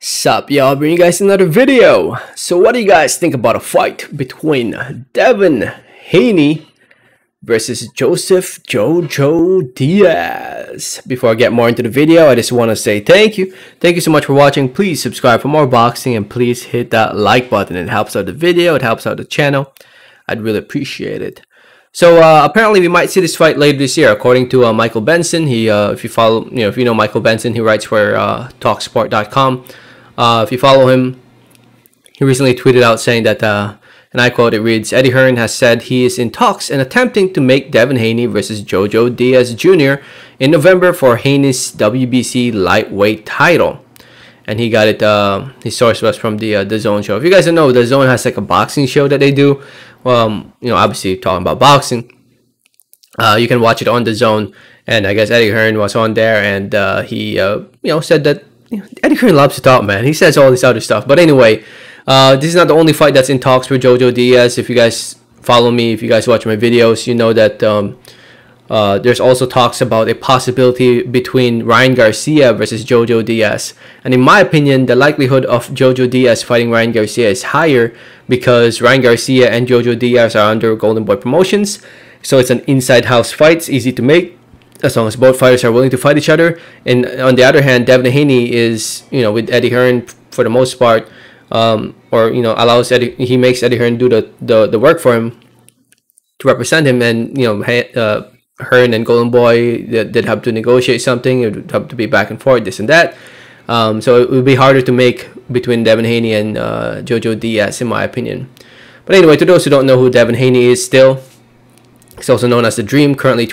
Sup y'all, bring you guys another video. So what do you guys think about a fight between Devin Haney versus Joseph Jojo Diaz? Before I get more into the video, I just want to say thank you. Thank you so much for watching. Please subscribe for more boxing and please hit that like button. It helps out the video, it helps out the channel. I'd really appreciate it. So apparently we might see this fight later this year, according to Michael Benson. He, if you know Michael Benson, he writes for Talksport.com. If you follow him, he recently tweeted out saying that, and I quote, it reads, Eddie Hearn has said he is in talks and attempting to make Devin Haney versus Jojo Diaz Jr. in November for Haney's WBC lightweight title. And he got it, his source was from the DAZN show. If you guys don't know, DAZN has like a boxing show that they do. Well, you know, obviously talking about boxing. You can watch it on DAZN. And I guess Eddie Hearn was on there, and he, said that Eddie Hearn loves to talk, man. He says all this other stuff. But anyway, this is not the only fight that's in talks for Jojo Diaz. If you guys follow me, if you guys watch my videos, you know that there's also talks about a possibility between Ryan Garcia versus Jojo Diaz. And in my opinion, the likelihood of Jojo Diaz fighting Ryan Garcia is higher because Ryan Garcia and Jojo Diaz are under Golden Boy Promotions. So it's an inside house fight. It's easy to make as long as both fighters are willing to fight each other. And on the other hand, Devin Haney is, with Eddie Hearn for the most part, allows he makes Eddie Hearn do the work for him to represent him. And Hearn and Golden Boy did have to negotiate something. It would have to be back and forth, this and that. So it would be harder to make between Devin Haney and Jojo Diaz, in my opinion. But anyway, to those who don't know who Devin Haney is still, he's also known as the Dream. Currently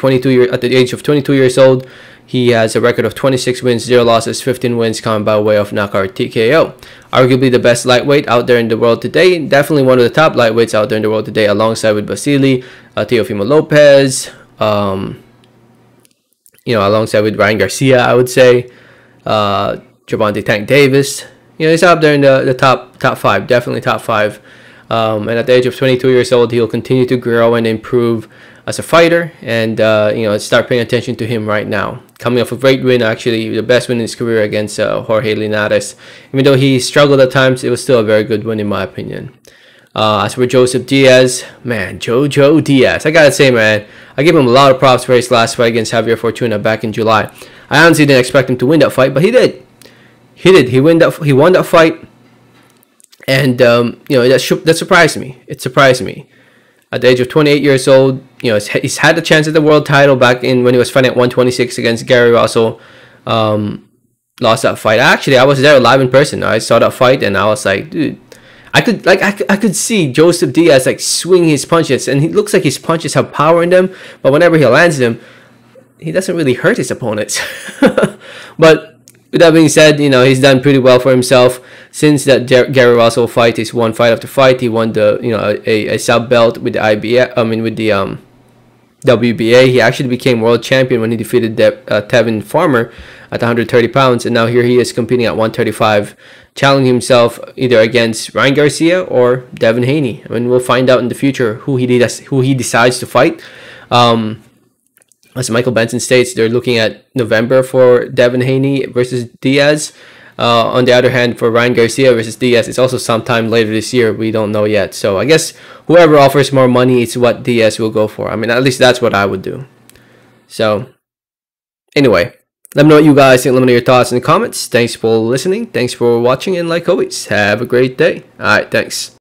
at the age of 22 years old, he has a record of 26 wins, 0 losses, 15 wins coming by way of knockout TKO. Arguably the best lightweight out there in the world today. Definitely one of the top lightweights out there in the world today, alongside with Vasily, Teofimo Lopez, alongside with Ryan Garcia, I would say, Gervonta Tank Davis. He's up there in the top 5, definitely top 5. And at the age of 22 years old, he'll continue to grow and improve as a fighter, and start paying attention to him right now. Coming off a great win, actually the best win in his career against Jorge Linares. Even though he struggled at times, it was still a very good win in my opinion. As for Joseph Diaz, man, Jojo Diaz, I gotta say, man, I give him a lot of props for his last fight against Javier Fortuna back in July. I honestly didn't expect him to win that fight, but he did. He won that fight. And that surprised me. It surprised me. At the age of 28 years old, he's had the chance at the world title back in when he was fighting at 126 against Gary Russell. Lost that fight. Actually, I was there live in person. I saw that fight, and I was like, dude, I could see Joseph Diaz like swing his punches, and he looks like his punches have power in them. But whenever he lands them, he doesn't really hurt his opponents. But with that being said, he's done pretty well for himself since that Gary Russell fight. He's won fight after fight. He won the a sub belt with the with the WBA. He actually became world champion when he defeated Tevin Farmer at 130 pounds, and now here he is competing at 135, challenging himself either against Ryan Garcia or Devin Haney. I mean, we'll find out in the future who he decides to fight. As Michael Benson states, they're looking at November for Devin Haney versus Diaz. On the other hand, for Ryan Garcia versus Diaz, it's also sometime later this year. We don't know yet. So I guess whoever offers more money is what Diaz will go for. I mean, at least that's what I would do. So anyway, let me know what you guys think. Let me know your thoughts in the comments. Thanks for listening. Thanks for watching. And like always, have a great day. All right, thanks.